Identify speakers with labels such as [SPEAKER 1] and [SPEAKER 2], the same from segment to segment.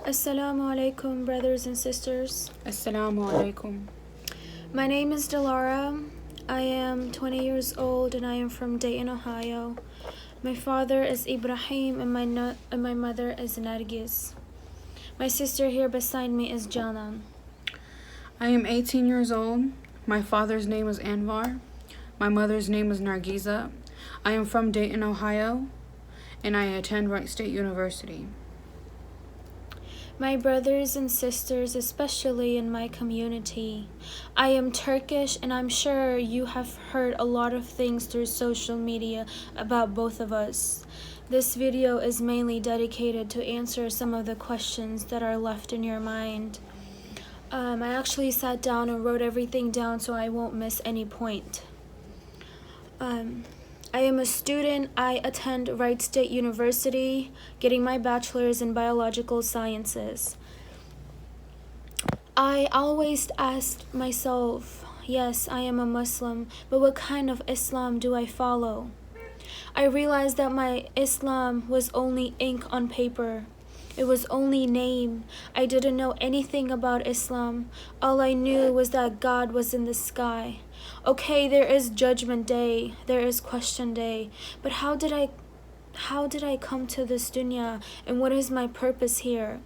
[SPEAKER 1] Assalamu alaikum, brothers and sisters.
[SPEAKER 2] Assalamu alaikum.
[SPEAKER 1] My name is Delara. I am 20 years old and I am from Dayton, Ohio. My father is Ibrahim and my mother is Nargis. My sister here beside me is Jana.
[SPEAKER 2] I am 18 years old. My father's name is Anwar. My mother's name is Nargiza. I am from Dayton, Ohio, and I attend Wright State University.
[SPEAKER 1] My brothers and sisters, especially in my community, I am Turkish and I'm sure you have heard a lot of things through social media about both of us. This video is mainly dedicated to answer some of the questions that are left in your mind. I actually sat down and wrote everything down so I won't miss any point. I am a student. I attend Wright State University, getting my bachelor's in biological sciences. I always asked myself, yes, I am a Muslim, but what kind of Islam do I follow? I realized that my Islam was only ink on paper. It was only name. I didn't know anything about Islam. All I knew was that God was in the sky. Okay, there is Judgment Day, there is Question Day, but how did I come to this dunya, and what is my purpose here?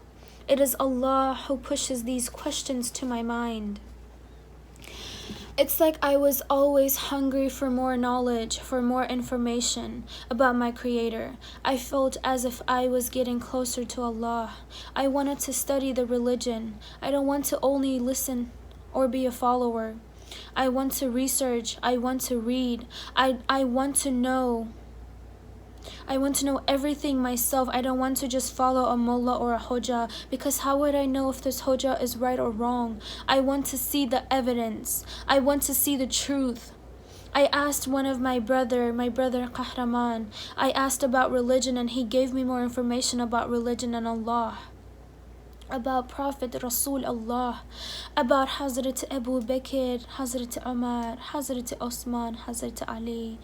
[SPEAKER 1] It is Allah who pushes these questions to my mind. It's like I was always hungry for more knowledge, for more information about my Creator. I felt as if I was getting closer to Allah. I wanted to study the religion. I don't want to only listen or be a follower. I want to research. I want to read. I want to know. I want to know everything myself. I don't want to just follow a mullah or a hoja, because how would I know if this hoja is right or wrong? I want to see the evidence. I want to see the truth. I asked one of my brother Kahraman, I asked about religion and he gave me more information about religion and Allah, about Prophet Rasul Allah, about Hazrat Abu Bakr, Hazrat Umar, Hazrat Osman, Hazrat Ali.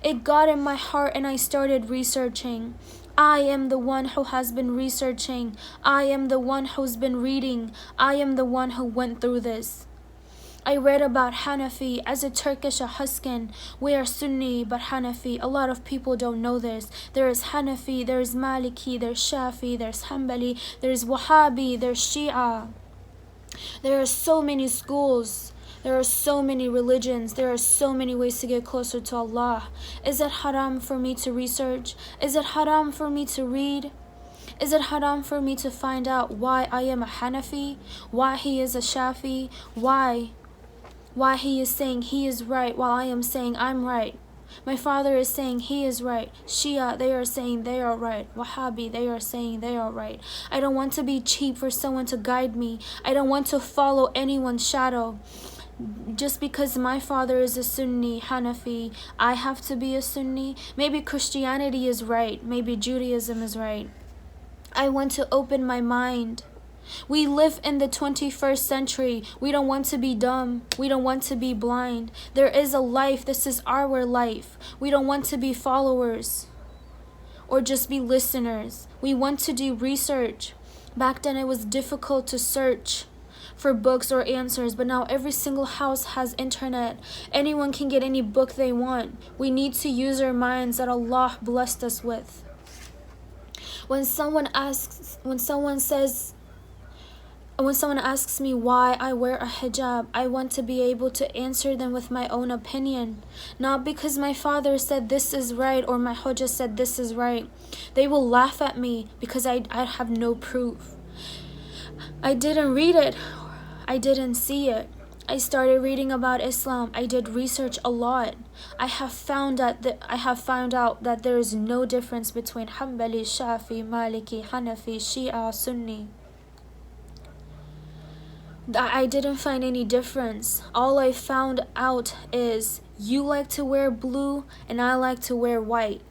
[SPEAKER 1] It got in my heart and I started researching. I am the one who has been researching. I am the one who's been reading. I am the one who went through this. I read about Hanafi. As a Turkish Huskin, we are Sunni but Hanafi. A lot of people don't know this. There is Hanafi, there is Maliki, there's Shafi, there's Hanbali, there's Wahhabi, there's Shia. There are so many schools. There are so many religions. There are so many ways to get closer to Allah. Is it haram for me to research? Is it haram for me to read? Is it haram for me to find out why I am a Hanafi? Why he is a Shafi? Why he is saying he is right while I am saying I'm right? My father is saying he is right. Shia, they are saying they are right. Wahhabi, they are saying they are right. I don't want to be cheap for someone to guide me. I don't want to follow anyone's shadow. Just because my father is a Sunni, Hanafi, I have to be a Sunni. Maybe Christianity is right. Maybe Judaism is right. I want to open my mind. We live in the 21st century. We don't want to be dumb. We don't want to be blind. There is a life. This is our life. We don't want to be followers or just be listeners. We want to do research. Back then it was difficult to search for books or answers, but now every single house has internet. Anyone can get any book they want. We need to use our minds that Allah blessed us with. When someone asks me why I wear a hijab, I want to be able to answer them with my own opinion. Not because my father said this is right or my hoja said this is right. They will laugh at me because I have no proof. I didn't read it. I didn't see it. I started reading about Islam. I did research a lot. I have found out that there is no difference between Hanbali, Shafi, Maliki, Hanafi, Shia, Sunni. I didn't find any difference. All I found out is you like to wear blue and I like to wear white.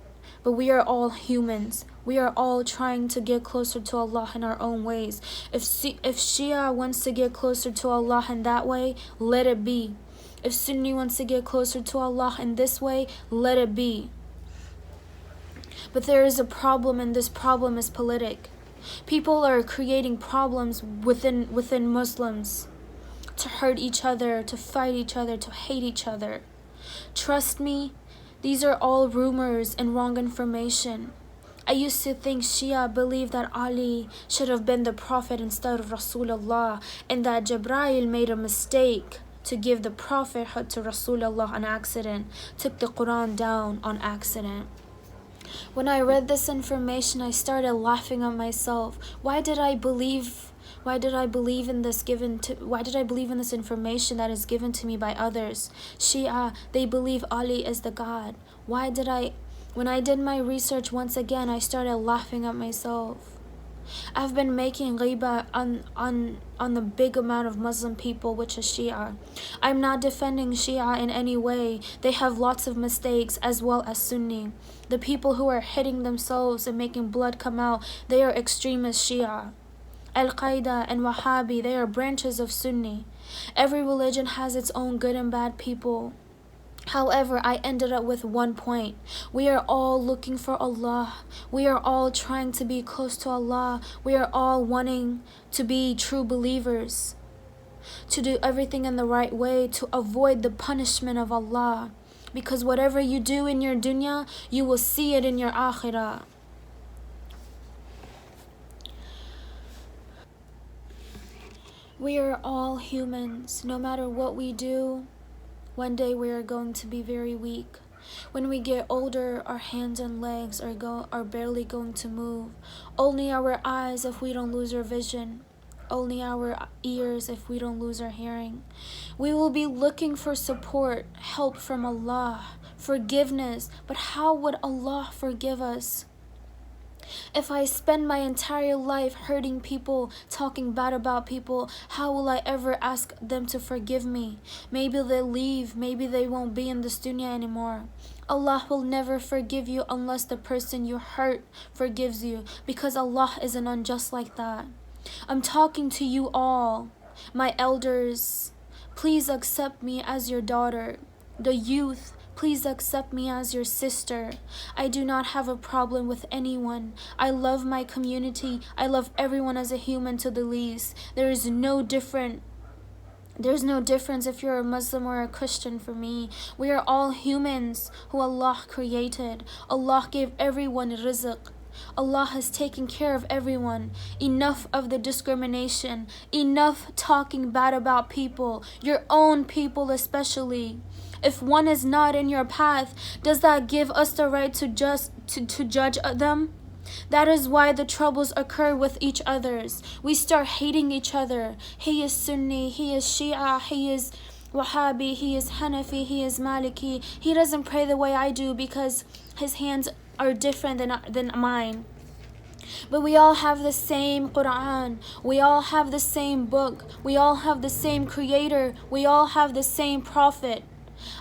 [SPEAKER 1] But we are all humans. We are all trying to get closer to Allah in our own ways. If Shia wants to get closer to Allah in that way, let it be. If Sunni wants to get closer to Allah in this way, let it be. But there is a problem, and this problem is politic. People are creating problems within Muslims to hurt each other, to fight each other, to hate each other. Trust me, these are all rumors and wrong information. I used to think Shia believed that Ali should have been the Prophet instead of Rasulullah, and that Jibreel made a mistake to give the prophethood to Rasulullah on accident, took the Quran down on accident. When I read this information, I started laughing at myself. Why did I believe in this information that is given to me by others? Shia, they believe Ali is the God. When I did my research once again, I started laughing at myself. I've been making ghiba on the big amount of Muslim people, which is Shia. I'm not defending Shia in any way. They have lots of mistakes, as well as Sunni. The people who are hitting themselves and making blood come out, they are extremist Shia. Al-Qaeda and Wahhabi, they are branches of Sunni. Every religion has its own good and bad people. However, I ended up with one point. We are all looking for Allah. We are all trying to be close to Allah. We are all wanting to be true believers, to do everything in the right way, to avoid the punishment of Allah. Because whatever you do in your dunya, you will see it in your akhirah. We are all humans. No matter what we do, one day we are going to be very weak. When we get older, our hands and legs are barely going to move. Only our eyes if we don't lose our vision. Only our ears if we don't lose our hearing. We will be looking for support, help from Allah, forgiveness. But how would Allah forgive us? If I spend my entire life hurting people, talking bad about people, how will I ever ask them to forgive me? Maybe they'll leave, maybe they won't be in this dunya anymore. Allah will never forgive you unless the person you hurt forgives you, because Allah isn't unjust like that. I'm talking to you all, my elders. Please accept me as your daughter. The youth, please accept me as your sister. I do not have a problem with anyone. I love my community. I love everyone as a human to the least. There's no difference if you're a Muslim or a Christian for me. We are all humans who Allah created. Allah gave everyone rizq. Allah has taken care of everyone. Enough of the discrimination. Enough talking bad about people, your own people especially. If one is not in your path, does that give us the right to judge them? That is why the troubles occur with each others. We start hating each other. He is Sunni, he is Shia, he is Wahhabi, he is Hanafi, he is Maliki. He doesn't pray the way I do because his hands are different than mine. But we all have the same Quran. We all have the same book. We all have the same creator. We all have the same prophet.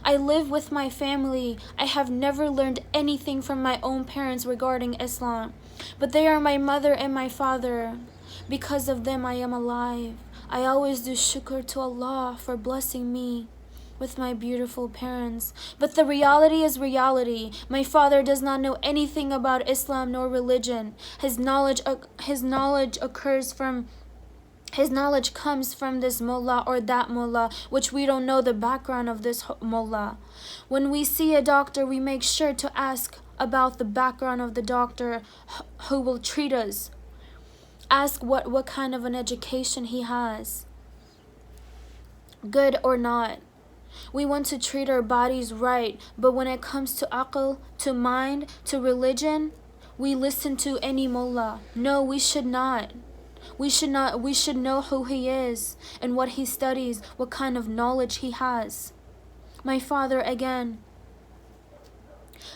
[SPEAKER 1] I live with my family. I have never learned anything from my own parents regarding Islam. But they are my mother and my father. Because of them I am alive. I always do shukr to Allah for blessing me with my beautiful parents. But the reality is reality. My father does not know anything about Islam nor religion. His knowledge comes from this mullah or that mullah, which we don't know the background of this mullah. When we see a doctor, we make sure to ask about the background of the doctor who will treat us. Ask what kind of an education he has, good or not. We want to treat our bodies right, but when it comes to aql, to mind, to religion, we listen to any mullah. No, we should not. We should know who he is and what he studies, what kind of knowledge he has. My father, again,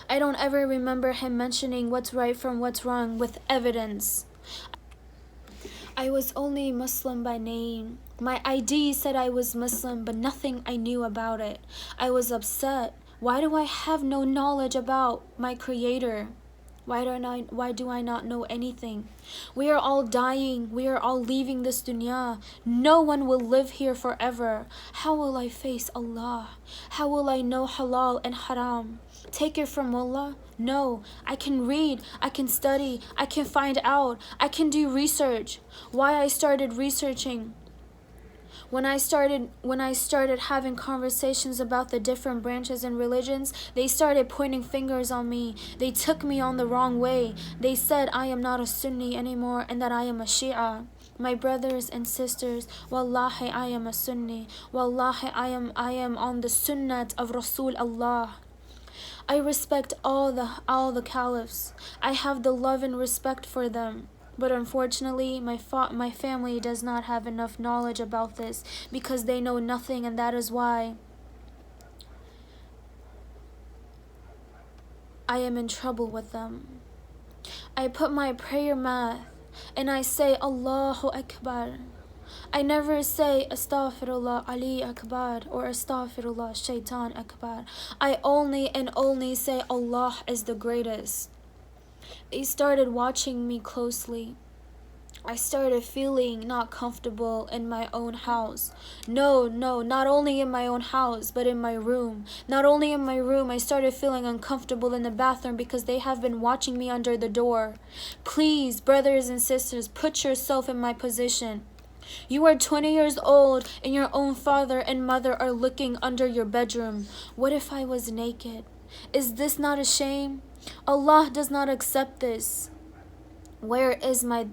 [SPEAKER 1] I don't ever remember him mentioning what's right from what's wrong with evidence. I was only Muslim by name. My ID said I was Muslim, but nothing I knew about it. I was upset. Why do I have no knowledge about my creator? Why do I not know anything? We are all dying. We are all leaving this dunya. No one will live here forever. How will I face Allah? How will I know halal and haram? take it from Allah? No, I can read, I can study, I can find out, I can do research. Why I started researching? When I started having conversations about the different branches and religions, they started pointing fingers on me. They took me on the wrong way. They said I am not a Sunni anymore and that I am a Shia. My brothers and sisters, wallahi I am a Sunni. Wallahi I am on the sunnat of Rasul Allah. I respect all the caliphs. I have the love and respect for them. But unfortunately, my family does not have enough knowledge about this because they know nothing, and that is why I am in trouble with them. I put my prayer mat and I say Allahu Akbar. I never say Astaghfirullah Ali Akbar or Astaghfirullah Shaitan Akbar. I only say Allah is the greatest. They started watching me closely. I started feeling not comfortable in my own house. No, not only in my own house, but in my room. Not only in my room, I started feeling uncomfortable in the bathroom because they have been watching me under the door. Please, brothers and sisters, put yourself in my position. You are 20 years old and your own father and mother are looking under your bedroom. What if I was naked? Is this not a shame? Allah does not accept this. Where is my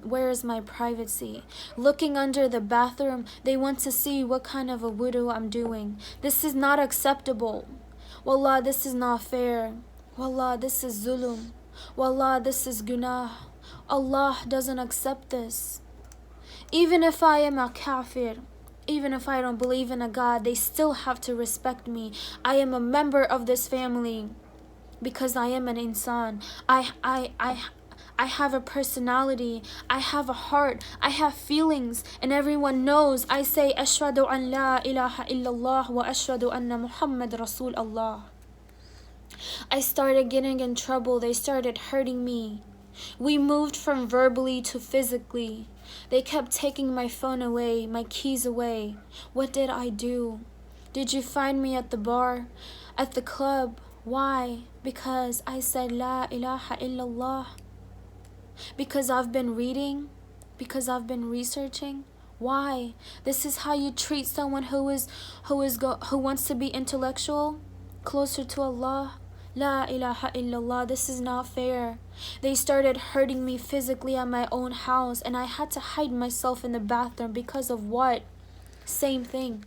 [SPEAKER 1] privacy? Looking under the bathroom, they want to see what kind of a wudu I'm doing. This is not acceptable. Wallah, this is not fair. Wallah, this is zulum. Wallah, this is gunah. Allah doesn't accept this. Even if I am a kafir, even if I don't believe in a God, they still have to respect me. I am a member of this family because I am an insan. I have a personality, I have a heart, I have feelings, and everyone knows I say Ashhadu an la ilaha illallah wa ashhadu anna Muhammad Rasul Allah. I started getting in trouble, they started hurting me. We moved from verbally to physically. They kept taking my phone away, my keys away. What did I do? Did you find me at the bar, at the club? Why? Because I said La ilaha illallah. Because I've been reading? Because I've been researching? Why? This is how you treat someone who wants to be intellectual, closer to Allah? La ilaha illallah. This is not fair. They started hurting me physically at my own house, and I had to hide myself in the bathroom because of what? Same thing.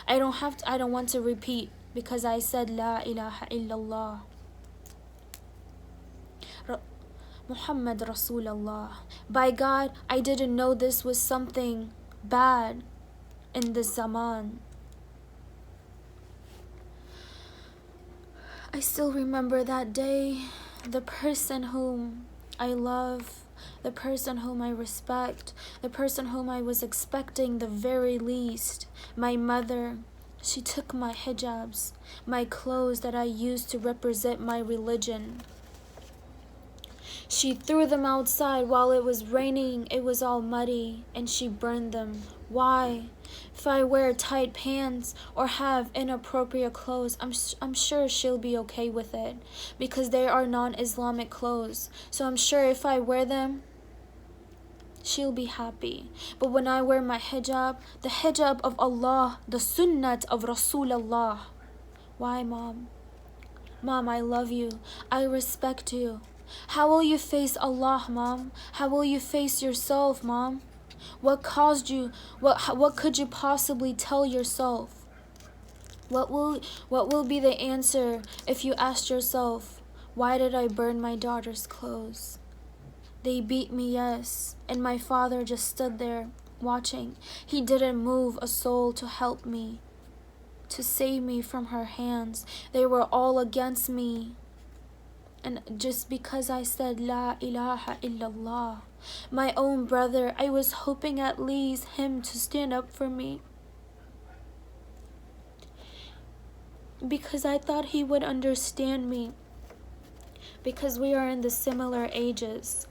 [SPEAKER 1] I don't want to repeat because I said La ilaha illallah. Muhammad Rasulullah. By God, I didn't know this was something bad in this zaman. I still remember that day, the person whom I love, the person whom I respect, the person whom I was expecting the very least, my mother. She took my hijabs, my clothes that I used to represent my religion. She threw them outside while it was raining. It was all muddy, and she burned them. Why? If I wear tight pants or have inappropriate clothes, I'm sure she'll be okay with it because they are non-Islamic clothes. So I'm sure if I wear them, she'll be happy. But when I wear my hijab, the hijab of Allah, the sunnat of Rasulullah, why, Mom? Mom, I love you. I respect you. How will you face Allah, Mom? How will you face yourself, Mom? What caused you? What could you possibly tell yourself? What will be the answer if you asked yourself, why did I burn my daughter's clothes? They beat me, yes, and my father just stood there watching. He didn't move a soul to help me, to save me from her hands. They were all against me. And just because I said La ilaha illallah, my own brother, I was hoping at least him to stand up for me. Because I thought he would understand me. Because we are in the similar ages.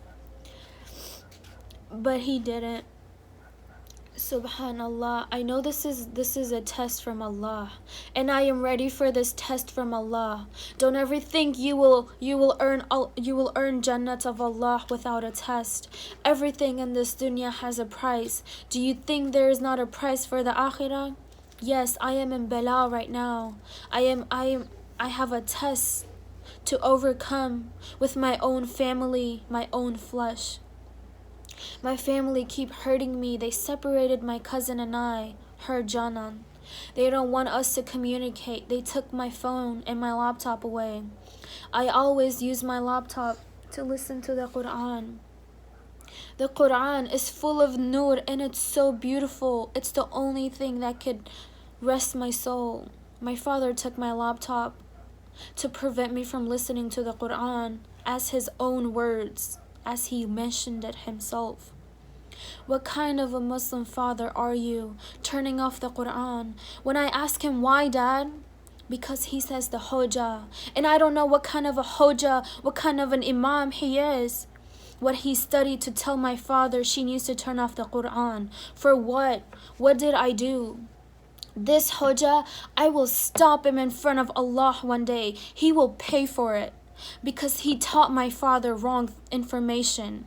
[SPEAKER 1] But he didn't. Subhanallah, I know this is a test from Allah, and I am ready for this test from Allah. Don't ever think you will earn Jannat of Allah without a test. Everything in this dunya has a price. Do you think there is not a price for the akhirah? Yes, I am in bala right now. I have a test to overcome with my own family, my own flesh. My family keep hurting me. They separated my cousin and I, her Janan. They don't want us to communicate. They took my phone and my laptop away. I always use my laptop to listen to the Quran. The Quran is full of nur and it's so beautiful. It's the only thing that could rest my soul. My father took my laptop to prevent me from listening to the Quran as his own words, as he mentioned it himself. What kind of a Muslim father are you, turning off the Quran? When I ask him why, Dad, because he says the Hoja, and I don't know what kind of a Hoja, what kind of an Imam he is. What he studied to tell my father she needs to turn off the Quran. For what? What did I do? This Hoja, I will stop him in front of Allah one day. He will pay for it because he taught my father wrong information.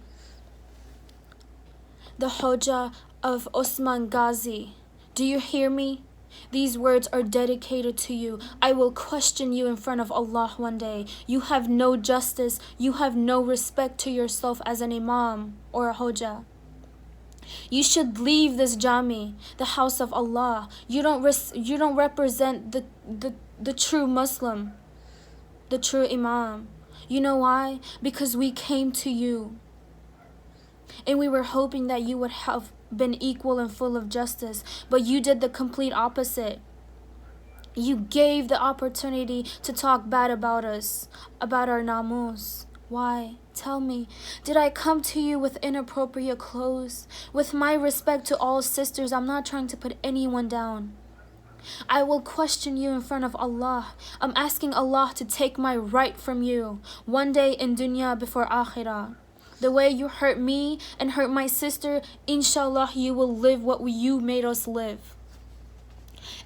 [SPEAKER 1] The Hoja of Osman Ghazi. Do you hear me? These words are dedicated to you. I will question you in front of Allah one day. You have no justice. You have no respect to yourself as an Imam or a Hoja. You should leave this Jami, the house of Allah. You don't represent the true Muslim, the true Imam. You know why? Because we came to you and we were hoping that you would have been equal and full of justice, but you did the complete opposite. You gave the opportunity to talk bad about us, about our namus. Why? Tell me, did I come to you with inappropriate clothes? With my respect to all sisters, I'm not trying to put anyone down. I will question you in front of Allah. I'm asking Allah to take my right from you one day in dunya before akhirah. The way you hurt me and hurt my sister, inshallah, you will live what you made us live.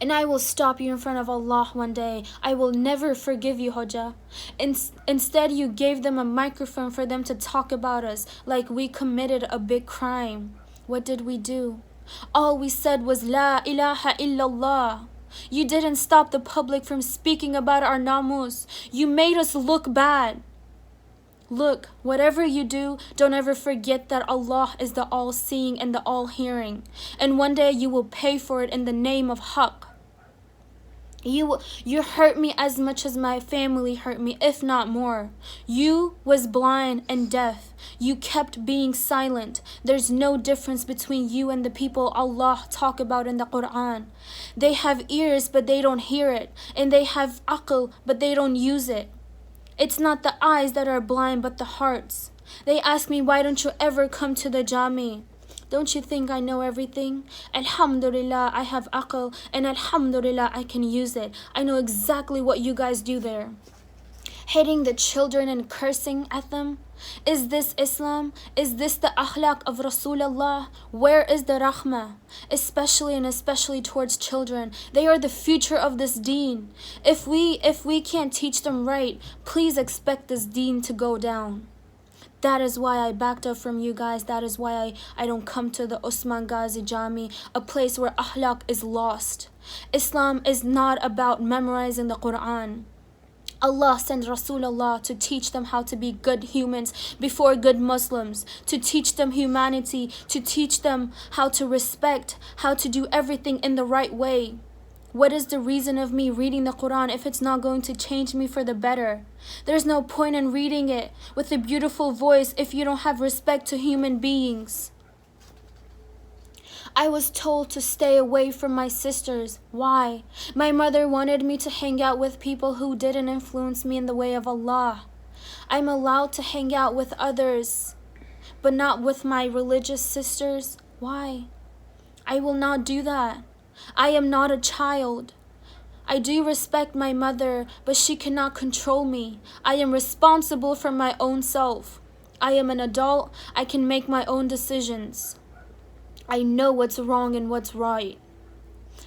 [SPEAKER 1] And I will stop you in front of Allah one day. I will never forgive you, Hoja. Instead, you gave them a microphone for them to talk about us like we committed a big crime. What did we do? All we said was, La ilaha illallah. You didn't stop the public from speaking about our namus. You made us look bad. Look, whatever you do, don't ever forget that Allah is the all-seeing and the all-hearing. And one day you will pay for it in the name of Haqq. You hurt me as much as my family hurt me, if not more. You was blind and deaf. You kept being silent. There's no difference between you and the people Allah talk about in the Quran. They have ears, but they don't hear it. And they have aql, but they don't use it. It's not the eyes that are blind, but the hearts. They ask me, why don't you ever come to the Jami? Don't you think I know everything? Alhamdulillah, I have aql, and alhamdulillah, I can use it. I know exactly what you guys do there. Hitting the children and cursing at them? Is this Islam? Is this the akhlaq of Rasulullah? Where is the rahmah? Especially towards children. They are the future of this deen. If we can't teach them right, please expect this deen to go down. That is why I backed up from you guys. That is why I don't come to the Osman Ghazi Jami, a place where akhlaq is lost. Islam is not about memorizing the Quran. Allah sent Rasulullah to teach them how to be good humans before good Muslims, to teach them humanity, to teach them how to respect, how to do everything in the right way. What is the reason of me reading the Quran if it's not going to change me for the better? There's no point in reading it with a beautiful voice if you don't have respect to human beings. I was told to stay away from my sisters. Why? My mother wanted me to hang out with people who didn't influence me in the way of Allah. I'm allowed to hang out with others, but not with my religious sisters. Why? I will not do that. I am not a child. I do respect my mother, but she cannot control me. I am responsible for my own self. I am an adult. I can make my own decisions. I know what's wrong and what's right.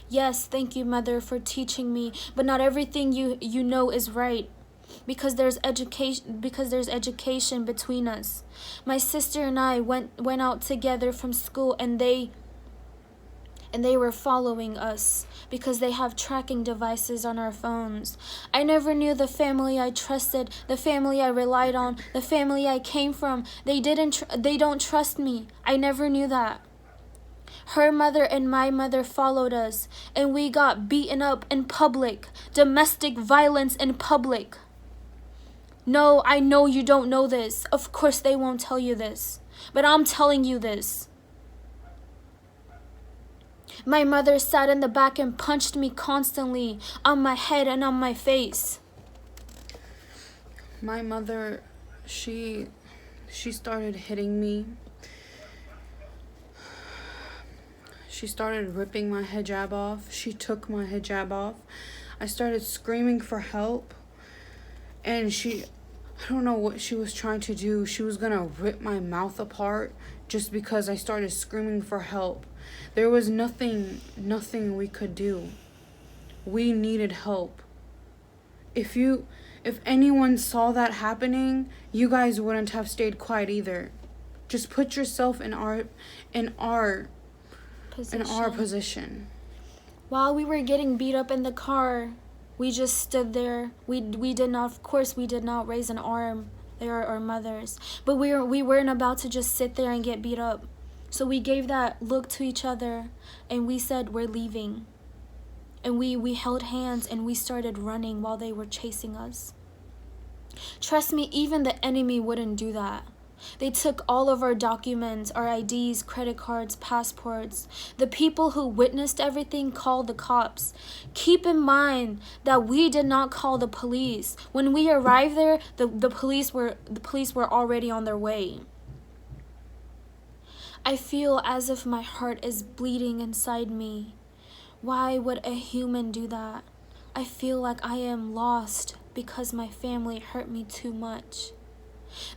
[SPEAKER 1] Yes, thank you, Mother, for teaching me, but not everything you know is right. Because there's education between us. My sister and I went out together from school, and they were following us because they have tracking devices on our phones. I never knew the family I trusted, the family I relied on, the family I came from. They don't trust me. I never knew that. Her mother and my mother followed us, and we got beaten up in public. Domestic violence in public. No, I know you don't know this. Of course they won't tell you this. But I'm telling you this. My mother sat in the back and punched me constantly on my head and on my face.
[SPEAKER 2] My mother, she started hitting me. She started ripping my hijab off. She took my hijab off. I started screaming for help. And I don't know what she was trying to do. She was gonna rip my mouth apart just because I started screaming for help. There was nothing we could do. We needed help. If anyone saw that happening, you guys wouldn't have stayed quiet either. Just put yourself in our position.
[SPEAKER 1] While we were getting beat up in the car, we just stood there. We did not raise an arm. They are our mothers. But we weren't about to just sit there and get beat up. So we gave that look to each other, and we said we're leaving. And we held hands and we started running while they were chasing us. Trust me, even the enemy wouldn't do that. They took all of our documents, our IDs, credit cards, passports. The people who witnessed everything called the cops. Keep in mind that we did not call the police. When we arrived there, the police were already on their way. I feel as if my heart is bleeding inside me. Why would a human do that? I feel like I am lost because my family hurt me too much.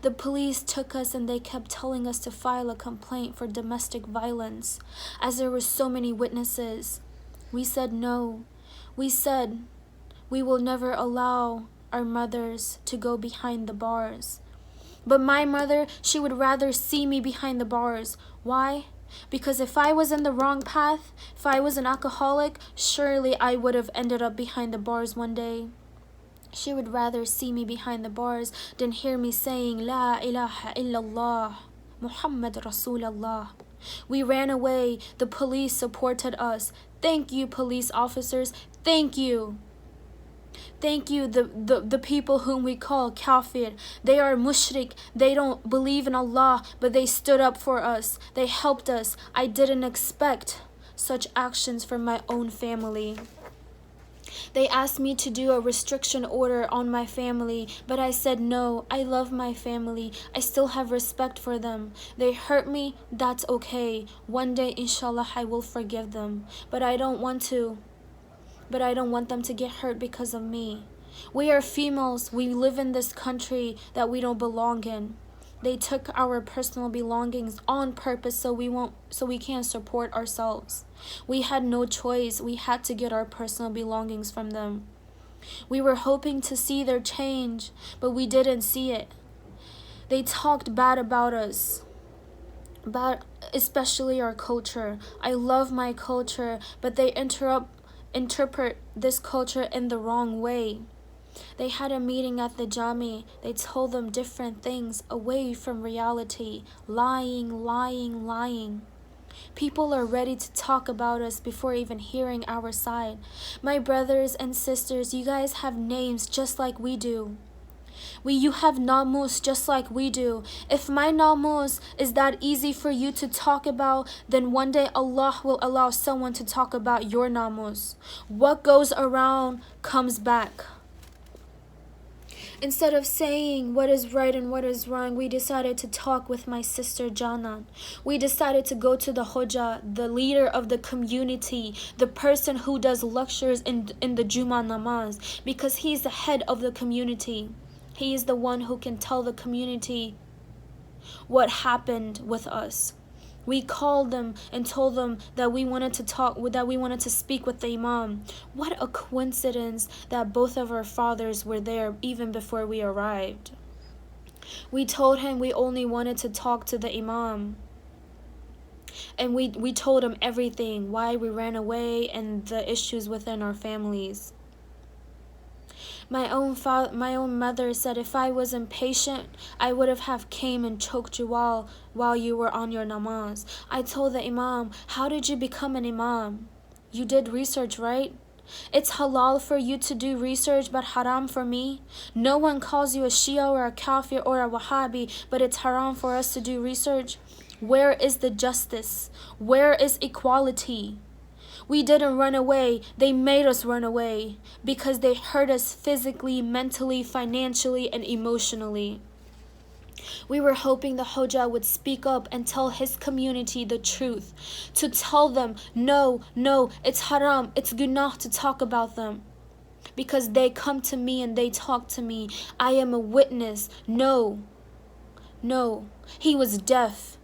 [SPEAKER 1] The police took us and they kept telling us to file a complaint for domestic violence, as there were so many witnesses. We said no. We said we will never allow our mothers to go behind the bars. But my mother, she would rather see me behind the bars. Why? Because if I was in the wrong path, if I was an alcoholic, surely I would have ended up behind the bars one day. She would rather see me behind the bars than hear me saying, La ilaha illallah, Muhammad Rasulullah. We ran away. The police supported us. Thank you, police officers. Thank you. Thank you, the people whom we call kafir. They are mushrik. They don't believe in Allah, but they stood up for us. They helped us. I didn't expect such actions from my own family. They asked me to do a restriction order on my family, but I said no. I love my family. I still have respect for them. They hurt me, that's okay. One day, inshallah, I will forgive them. But I don't want them to get hurt because of me. We are females. We live in this country that we don't belong in. They took our personal belongings on purpose so we can't support ourselves. We had no choice. We had to get our personal belongings from them. We were hoping to see their change, but we didn't see it. They talked bad about us, especially our culture. I love my culture, but they interpret this culture in the wrong way. They had a meeting at the Jami. They told them different things away from reality. Lying. People are ready to talk about us before even hearing our side. My brothers and sisters, you guys have names just like we do. You have namus just like we do. If my namus is that easy for you to talk about, then one day Allah will allow someone to talk about your namus. What goes around comes back. Instead of saying what is right and what is wrong, we decided to talk with my sister Janan. We decided to go to the Hoja, the leader of the community, the person who does lectures in the Juma namaz, because he's the head of the community. He is the one who can tell the community what happened with us. We called them and told them that we wanted to speak with the Imam. What a coincidence that both of our fathers were there even before we arrived. We told him we only wanted to talk to the Imam. And we told him everything, why we ran away and the issues within our families. My own mother said if I was impatient, I would have came and choked you while you were on your namaz. I told the Imam, how did you become an Imam? You did research, right? It's halal for you to do research, but haram for me. No one calls you a Shia or a Kafir or a Wahhabi, but it's haram for us to do research. Where is the justice? Where is equality? We didn't run away. They made us run away because they hurt us physically, mentally, financially, and emotionally. We were hoping the Hoja would speak up and tell his community the truth. To tell them, no, it's haram, it's gunnah to talk about them. Because they come to me and they talk to me. I am a witness. No. He was deaf.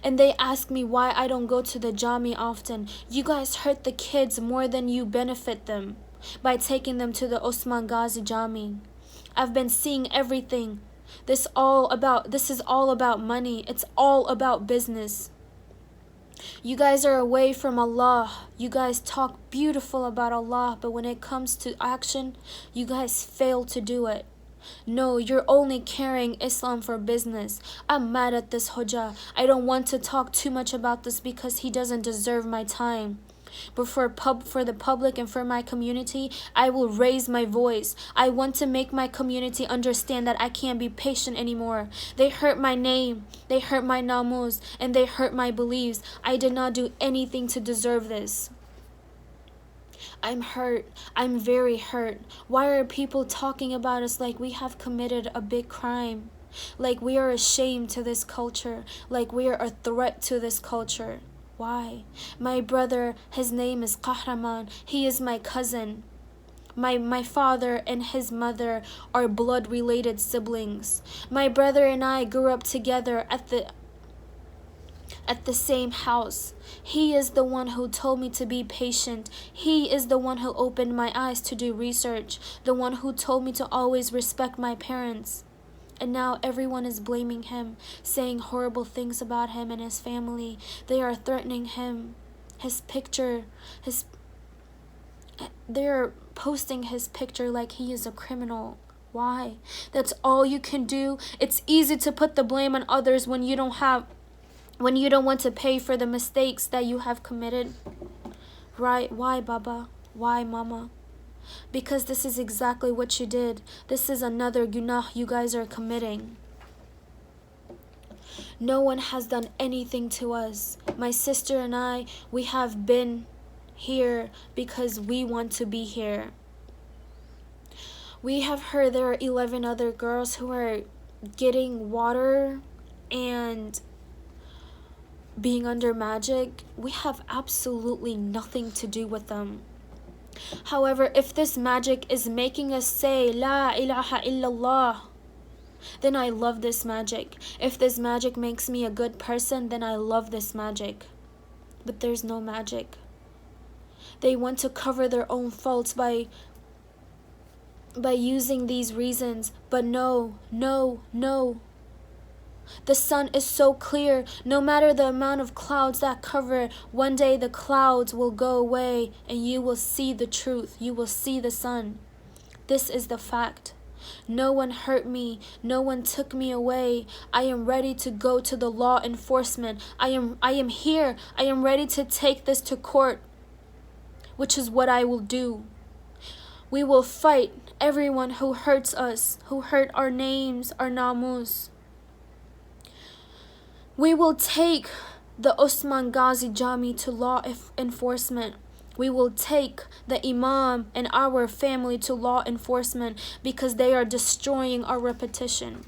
[SPEAKER 1] And they ask me why I don't go to the Jami often. You guys hurt the kids more than you benefit them by taking them to the Osman Ghazi Jami. I've been seeing everything. This is all about money. It's all about business. You guys are away from Allah. You guys talk beautiful about Allah, but when it comes to action, you guys fail to do it. No, you're only carrying Islam for business. I'm mad at this Hoja. I don't want to talk too much about this because he doesn't deserve my time. But for the public and for my community, I will raise my voice. I want to make my community understand that I can't be patient anymore. They hurt my name, they hurt my namus, and they hurt my beliefs. I did not do anything to deserve this. I'm hurt. I'm very hurt. Why are people talking about us like we have committed a big crime? Like we are a shame to this culture. Like we are a threat to this culture. Why? My brother, his name is Qahraman. He is my cousin. My father and his mother are blood-related siblings. My brother and I grew up together at the same house. He is the one who told me to be patient. He is the one who opened my eyes to do research. The one who told me to always respect my parents. And now everyone is blaming him, saying horrible things about him and his family. They are threatening him. They're posting his picture like he is a criminal. Why? That's all you can do. It's easy to put the blame on others when you don't want to pay for the mistakes that you have committed. Right? Why, Baba? Why, Mama? Because this is exactly what you did. This is another gunnah you guys are committing. No one has done anything to us. My sister and I, we have been here because we want to be here. We have heard there are 11 other girls who are getting water and being under magic. We have absolutely nothing to do with them. However, if this magic is making us say La ilaha illallah, then I love this magic. If this magic makes me a good person, then I love this magic. But there's no magic. They want to cover their own faults by using these reasons. But no. The sun is so clear. No matter the amount of clouds that cover it, one day the clouds will go away and you will see the truth. You will see the sun. This is the fact. No one hurt me. No one took me away. I am ready to go to the law enforcement. I am here. I am ready to take this to court, which is what I will do. We will fight everyone who hurts us, who hurt our names, our namus. We will take the Osman Ghazi Jami to law enforcement. We will take the Imam and our family to law enforcement because they are destroying our reputation.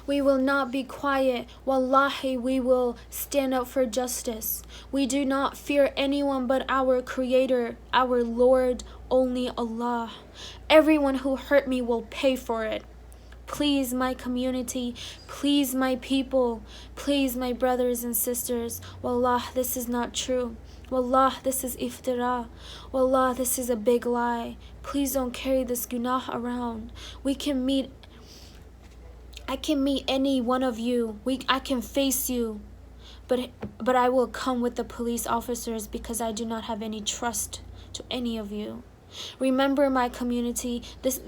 [SPEAKER 1] We will not be quiet. Wallahi, we will stand up for justice. We do not fear anyone but our Creator, our Lord, only Allah. Everyone who hurt me will pay for it. Please, my community. Please, my people. Please, my brothers and sisters. Wallah, this is not true. Wallah, this is iftira. Wallah, this is a big lie. Please don't carry this gunah around. I can meet any one of you. I can face you. But I will come with the police officers because I do not have any trust to any of you. Remember, my community, this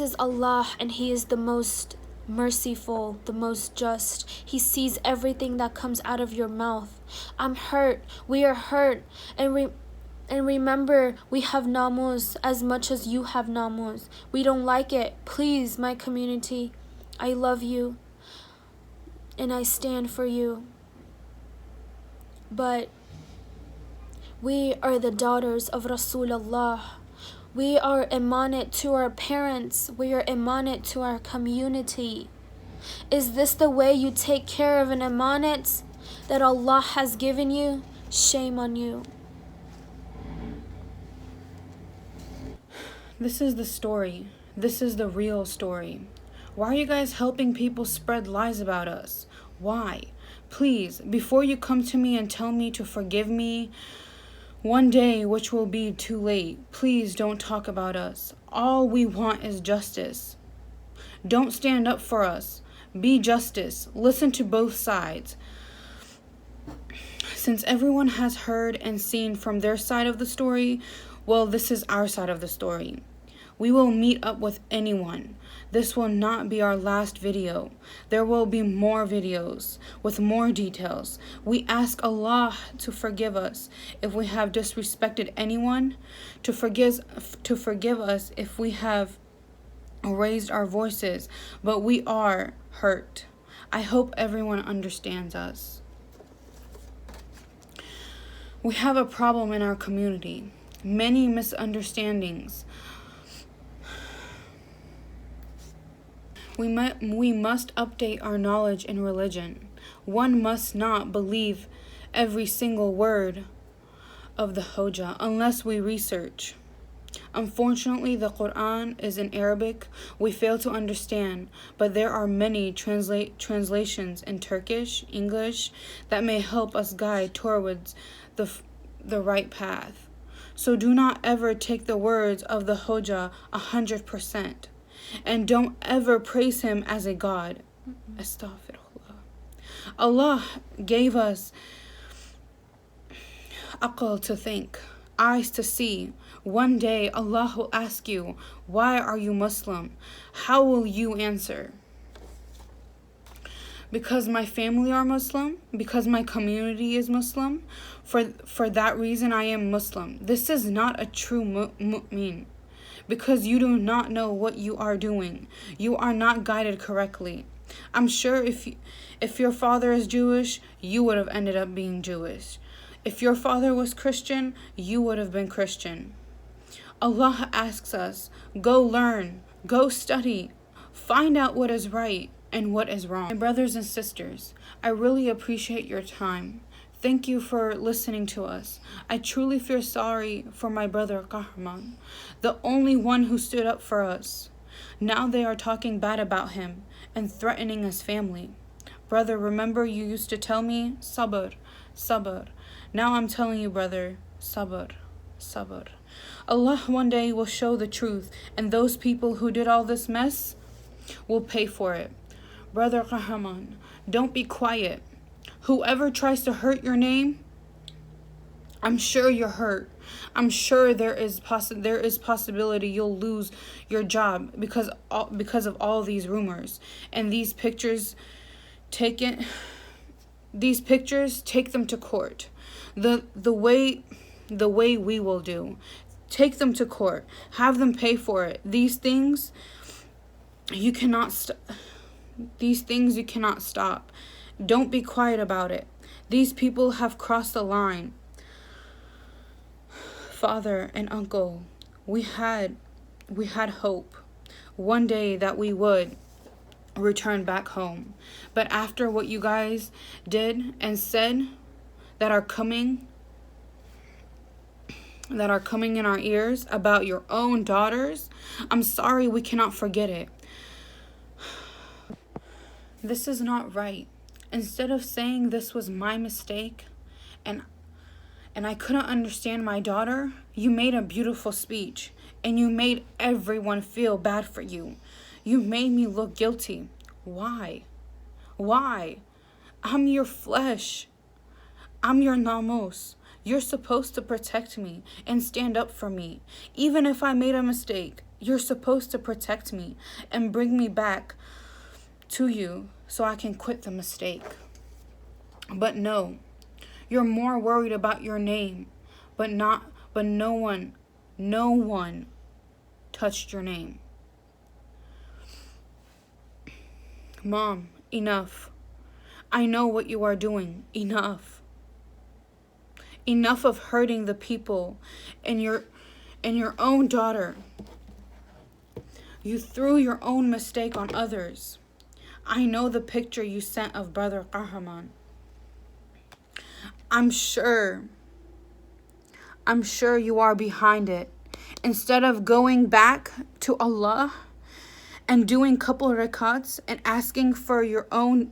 [SPEAKER 1] is Allah, and He is the most merciful, the most just. He sees everything that comes out of your mouth. I'm hurt. We are hurt. And remember, we have namus as much as you have namus. We don't like it. Please, my community, I love you and I stand for you. But we are the daughters of Rasulullah. We are emanat to our parents. We are emanat to our community. Is this the way you take care of an emanat that Allah has given you? Shame on you.
[SPEAKER 2] This is the story. This is the real story. Why are you guys helping people spread lies about us? Why? Please, before you come to me and tell me to forgive me one day, which will be too late, please don't talk about us. All we want is justice. Don't stand up for us. Be justice. Listen to both sides. Since everyone has heard and seen from their side of the story, well, this is our side of the story. We will meet up with anyone. This will not be our last video. There will be more videos with more details. We ask Allah to forgive us if we have disrespected anyone, to forgive us if we have raised our voices, but we are hurt. I hope everyone understands us. We have a problem in our community. Many misunderstandings. We must update our knowledge in religion. One must not believe every single word of the Hoja unless we research. Unfortunately, the Quran is in Arabic. We fail to understand, but there are many translations in Turkish, English that may help us guide towards the right path. So do not ever take the words of the Hoja 100%. And don't ever praise him as a God. Astaghfirullah. Allah gave us aql to think, eyes to see. One day Allah will ask you, why are you Muslim? How will you answer? Because my family are Muslim, because my community is Muslim, for that reason I am Muslim. This is not a true mu'min, because you do not know what you are doing. You are not guided correctly. I'm sure if your father is Jewish, you would have ended up being Jewish. If your father was Christian, you would have been Christian. Allah asks us, go learn, go study, find out what is right and what is wrong. My brothers and sisters, I really appreciate your time. Thank you for listening to us. I truly feel sorry for my brother Kahraman, the only one who stood up for us. Now they are talking bad about him and threatening his family. Brother, remember you used to tell me, sabr, sabr. Now I'm telling you, brother, sabr, sabr. Allah one day will show the truth, and those people who did all this mess will pay for it. Brother Kahraman, don't be quiet. Whoever tries to hurt your name, I'm sure you're hurt. I'm sure there is possibility you'll lose your job because of all these rumors and these pictures. Take them to court. The way we will do. Take them to court. Have them pay for it. These things you cannot stop. Don't be quiet about it. These people have crossed the line. Father and uncle, we had hope one day that we would return back home. But after what you guys did and said that are coming, that are coming in our ears about your own daughters, I'm sorry, we cannot forget it. This is not right. Instead of saying this was my mistake and I couldn't understand my daughter, you made a beautiful speech and you made everyone feel bad for you. You made me look guilty. Why? Why? I'm your flesh. I'm your namus. You're supposed to protect me and stand up for me. Even if I made a mistake, you're supposed to protect me and bring me back to you so I can quit the mistake. But no, you're more worried about your name, but no one touched your name. Mom, enough. I know what you are doing. Enough. Enough of hurting the people and your own daughter. You threw your own mistake on others. I know the picture you sent of Brother Qahraman. I'm sure you are behind it. Instead of going back to Allah and doing couple rakats and asking for your own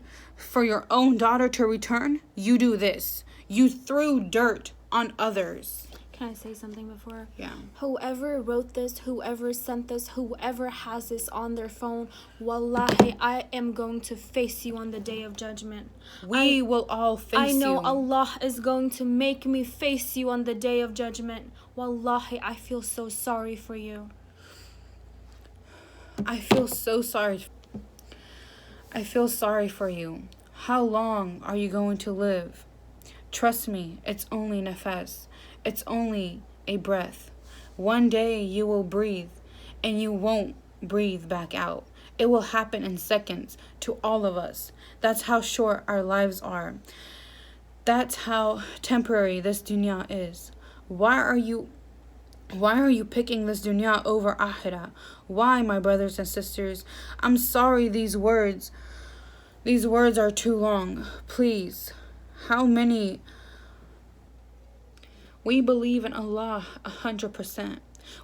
[SPEAKER 2] daughter to return, you do this. You threw dirt on others.
[SPEAKER 1] Can I say something before?
[SPEAKER 2] Yeah.
[SPEAKER 1] Whoever wrote this, whoever sent this, whoever has this on their phone, wallahi, I am going to face you on the day of judgment.
[SPEAKER 2] We will all face you.
[SPEAKER 1] I know Allah is going to make me face you on the day of judgment. Wallahi, I feel so sorry for you.
[SPEAKER 2] I feel so sorry. I feel sorry for you. How long are you going to live? Trust me, it's only nafas. It's only a breath. One day you will breathe and you won't breathe back out. It will happen in seconds to all of us. That's how short our lives are. That's how temporary this dunya is. Why are you picking this dunya over akhirah? Why, my brothers and sisters? I'm sorry, these words are too long. Please. How many? We believe in Allah 100%.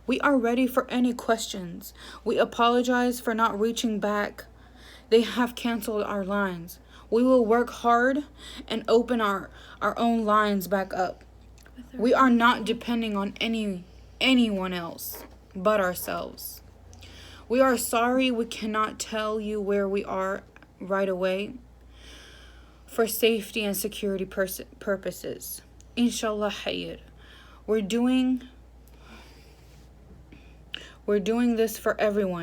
[SPEAKER 2] We are ready for any questions. We apologize for not reaching back. They have canceled our lines. We will work hard and open our own lines back up. We are not depending on anyone else but ourselves. We are sorry we cannot tell you where we are right away for safety and security purposes. Inshallah khair. We're doing this for everyone.